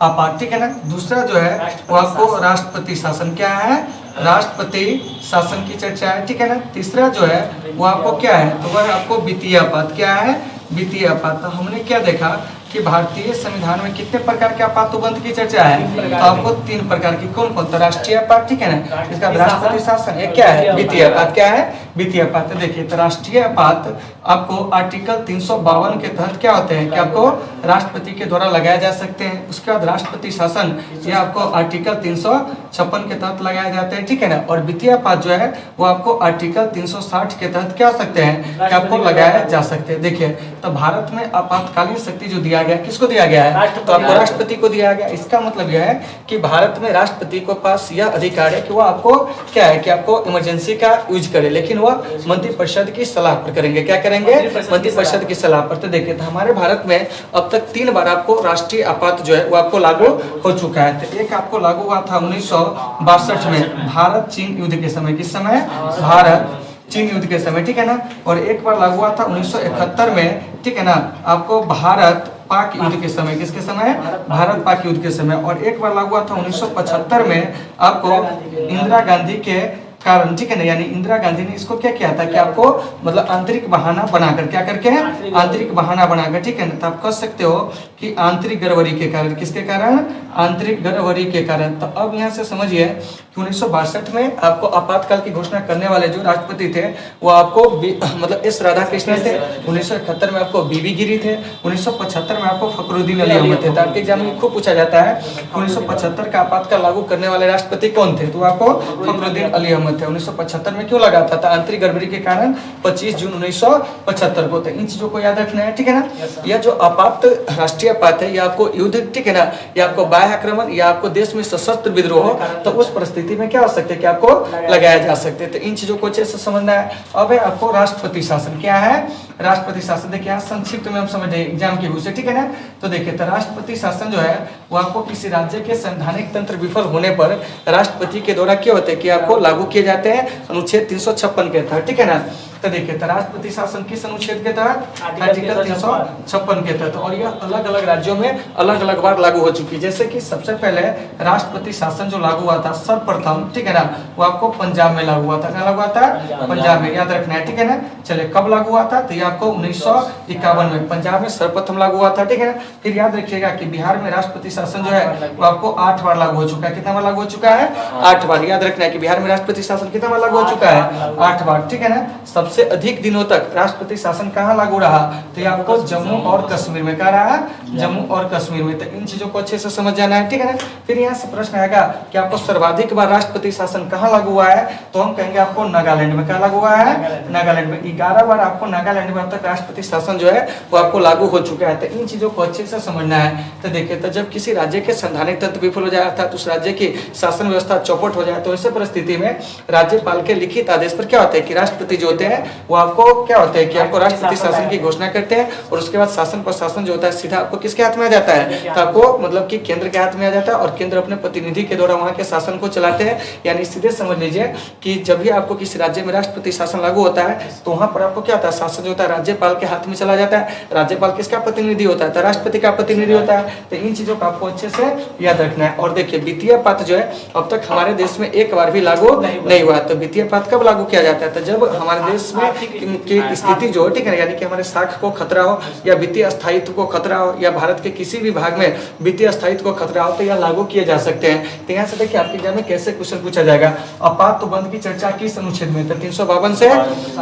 आपात, ठीक है ना। दूसरा जो है वो आपको राष्ट्रपति शासन। क्या है? राष्ट्रपति शासन की चर्चा है, ठीक है ना। तीसरा जो है वो आपको क्या है? तो वह आपको वित्तीय आपात। क्या है? वित्तीय आपात। तो हमने क्या देखा कि भारतीय संविधान में कितने प्रकार के आपात उपबंध की चर्चा है? तो आपको 3 प्रकार की। कौन कौन? तो राष्ट्रीय आपात, ठीक है ना, इसका राष्ट्रपति शासन। एक क्या है? वित्तीय आपात। क्या है? वित्तीय आपात। देखिए, तो राष्ट्रीय आपात आपको आर्टिकल 352 के तहत क्या होते हैं कि आपको राष्ट्रपति के द्वारा लगाया जा सकते हैं। उसके बाद राष्ट्रपति शासन ये आपको आर्टिकल 356 के तहत लगाए जाते हैं, ठीक है ना। और वित्तीय आपात जो है वो आपको आर्टिकल 360 के तहत क्या हो सकते हैं कि आपको लगाया जा सकते हैं। देखिए, तो भारत में आपातकालीन शक्ति जो दिया गया, किसको दिया गया है? तो आपको राष्ट्रपति को दिया गया। इसका मतलब यह है कि भारत में राष्ट्रपति के पास यह अधिकार है कि वो आपको क्या है कि आपको इमरजेंसी का यूज करे, लेकिन वह मंत्रिपरिषद की सलाह पर करेंगे। क्या करेंगे? मंत्रिपरिषद की सलाह पर। तो देखिए, तो हमारे भारत में अब तक 3 बार आपको राष्ट्रीय आपात जो है वो आपको लागू हो चुका है। तो एक आपको लागू हुआ था 1962 में भारत चीन युद्ध के समय। किस समय? भारत चीन युद्ध के समय, ठीक है ना। और एक बार लागू हुआ था 1971 में, ठीक है ना, आपको भारत पाक युद्ध के समय। किसके समय? भारत पाक युद्ध के समय। और एक बार लागू हुआ था 1975 में आपको इंदिरा गांधी के कारण, ठीक है ना, यानी इंदिरा गांधी ने इसको क्या किया था कि आपको मतलब आंतरिक बहाना बनाकर, क्या करके है, आंतरिक बहाना बनाकर, ठीक है ना। तो आप कह सकते हो कि आंतरिक गड़बड़ी के कारण, किसके कारण, आंतरिक गड़बड़ी के कारण। तो अब यहाँ से समझिए कि 1962 में आपको आपातकाल की घोषणा करने वाले जो राष्ट्रपति थे वो आपको मतलब एस राधाकृष्णन थे। 1971 में आपको बीबी गिरी थे। 1975 में आपको फखरुद्दीन अली अहमद थे। ताकि एग्जाम में खूब पूछा जाता है 1975 का आपातकाल लागू करने वाले राष्ट्रपति कौन थे, तो आपको फखरुद्दीन अली अहमद थे। 1975 में क्यों लगा था, आंतरिक गड़बड़ी के कारण 25 जून 1975 को। तो इन चीजों को याद रखना है, ठीक है ना। यह जो आपात राष्ट्रीय आपात है, या आपको युद्ध, ठीक है ना, या आपको बाह्य आक्रमण, या आपको देश में सशस्त्र विद्रोह, तो उस परिस्थिति में क्या हो सकते हैं कि आपको लगाया जा सकते हैं। तो इन चीजों को अच्छे से समझना है। अब है आपको राष्ट्रपति शासन, क्या है, राष्ट्रपति शासन। देखिए संक्षिप्त में हम समझे एग्जाम के से, ठीक है ना। तो देखिए तो राष्ट्रपति शासन जो है वो आपको किसी राज्य के संवैधानिक तंत्र विफल होने पर राष्ट्रपति के द्वारा क्या होते हैं कि आपको लागू किए जाते हैं अनुच्छेद 356 के तहत, ठीक है ना। तो देखिए तो राष्ट्रपति शासन किस अनुच्छेद के तहत, आर्टिकल 356 के तहत। और यह अलग अलग राज्यों में अलग अलग बार लागू हो चुकी है। जैसे कि सबसे पहले राष्ट्रपति शासन जो लागू हुआ था सर्वप्रथम, ठीक है ना, वो आपको पंजाब में लागू हुआ था। क्या लागू हुआ था, पंजाब में, याद रखना है, ठीक है ना। चलिए कब लागू हुआ था, तो ये आपको 1951 में पंजाब में सर्वप्रथम लागू हुआ था, ठीक है ना। फिर याद रखिएगा कि बिहार में राष्ट्रपति शासन जो है वो आपको 8 बार लागू हो चुका है। कितना बार लागू हो चुका है, 8 बार। याद रखना है कि बिहार में राष्ट्रपति शासन कितना बार लागू हो चुका है, 8 बार, ठीक है ना। सबसे अधिक दिनों तक राष्ट्रपति शासन कहाँ लागू रहा, तो ये आपको जम्मू और कश्मीर में, कहा रहा, जम्मू और कश्मीर में। तो इन चीजों को अच्छे से समझ जाना है, ठीक है ना। फिर यहाँ से प्रश्न आएगा कि आपको सर्वाधिक बार राष्ट्रपति शासन कहाँ लागू हुआ है, तो हम कहेंगे आपको नागालैंड में। कहाँ लागू हुआ है, नागालैंड में। 11 बार आपको नागालैंड में अब तक राष्ट्रपति शासन जो है वो आपको लागू हो चुका है। तो इन चीजों को अच्छे से समझना है। तो देखिए तो जब किसी राज्य के संवैधानिक तंत्र विफल हो जाता है तो उस राज्य की शासन व्यवस्था चौपट हो जाए, तो ऐसे परिस्थिति में राज्यपाल के लिखित आदेश पर क्या होता है कि राष्ट्रपति जो होते हैं वो आपको क्या होता है कि आपको राष्ट्रपति शासन की घोषणा करते हैं। और उसके बाद शासन प्रशासन जो होता है सीधा आपको किसके हाथ में आ जाता है, तो आपको मतलब कि केंद्र के हाथ में आ जाता है। और केंद्र अपने प्रतिनिधि के द्वारा वहाँ के शासन को चलाते हैं। यानी सीधे समझ लीजिए कि जब भी आपको किसी राज्य में राष्ट्रपति शासन लागू होता है तो वहाँ पर आपको क्या होता है, शासन जो होता है राज्यपाल के हाथ में चला जाता है। राज्यपाल किसका प्रतिनिधि होता है, तो राष्ट्रपति का प्रतिनिधि होता है। तो इन चीजों को आपको अच्छे से याद रखना है। और देखिए वित्तीय पात जो है अब तक हमारे देश में एक बार भी लागू नहीं हुआ। तो वित्तीय पात कब लागू किया जाता है, तो जब हमारे देश में की स्थिति जो है, ठीक है, यानी कि हमारे साख को खतरा हो, या वित्तीय स्थायित्व को खतरा हो, या भारत के किसी भी भाग में वित्तीय स्थायित्व को खतरा हो, तो यह लागू किए जा सकते हैं। तो यहाँ से देखिए आपके एग्जाम में कैसे क्वेश्चन पूछा जाएगा। आपातबंद की चर्चा किस अनुच्छेद में, तो 352 से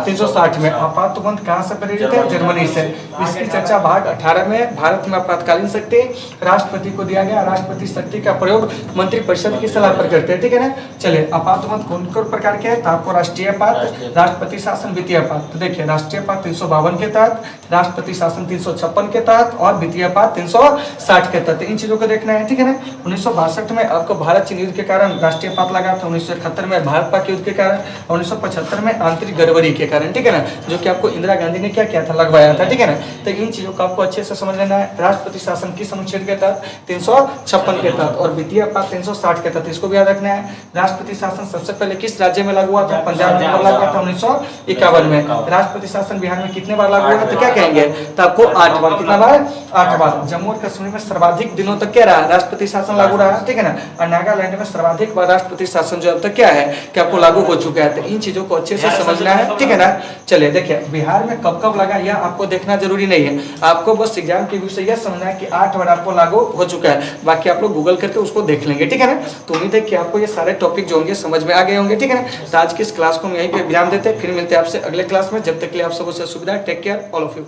360 में। आपातबंद कहाँ से प्रेरित है, जर्मनी से। इसकी चर्चा भाग 18 में भारत में आपातकालीन शक्ति राष्ट्रपति को दिया गया। राष्ट्रपति शक्ति का प्रयोग मंत्रिपरिषद की सलाह पर करते हैं, ठीक है ना। चलिए आपातबंद कौन कौन प्रकार के हैं, तो आपको राष्ट्रीय आपात, राष्ट्रपति शासन, वित्तीय आपात। तो देखिए राष्ट्रीय आपात 352 के तहत, राष्ट्रपति शासन 356 के तहत, और वित्तीय आपात 360 के तहत। इन चीजों को देखना है, ठीक है ना। 1962 में आपको भारत चीन युद्ध के कारण राष्ट्रीय आपात लगा था। 1971 में भारत पाक युद्ध के कारण, 1975 में आंतरिक गड़बड़ी के कारण, ठीक है ना, जो कि आपको इंदिरा गांधी ने क्या किया था, लगवाया था, ठीक है ना। तो इन चीजों को आपको अच्छे से समझ लेना है। राष्ट्रपति शासन किस अनुच्छेद के तहत, 356 के तहत, और वित्तीय आपात 360 के तहत, इसको भी याद रखना है। राष्ट्रपति शासन सबसे पहले किस राज्य में लागू हुआ था, पंजाब में लागू हुआ था 1951 में। राष्ट्रपति शासन बिहार में कितने बार लागू हुआ, तो क्या कहेंगे, तो आपको 8 बार। कितना बार, 8 बार। जम्मू और कश्मीर में सर्वाधिक दिनों तक क्या रहा, राष्ट्रपति शासन लागू रहा, ठीक है ना। और नागालैंड में सर्वाधिक बार राष्ट्रपति शासन जो अब तक क्या है कि आपको लागू हो चुका है। तो इन चीजों को अच्छे से समझना है, ठीक है ना। चलिए देखिए बिहार में कब कब लगा यह आपको देखना जरूरी नहीं है। आपको बस एग्जाम के व्यू से यह समझना है कि 8 बार आपको लागू हो चुका है। बाकी आप लोग गूगल करके उसको देख लेंगे, ठीक है ना। तो उम्मीद है कि आपको ये सारे टॉपिक जो होंगे समझ में आ गए होंगे, ठीक है ना। तो आज की इस क्लास को हम यहीं पे विराम देते हैं। फिर मिलते हैं आपसे अगले क्लास में। जब तक के लिए आप सबको सुविधा, take care all of you.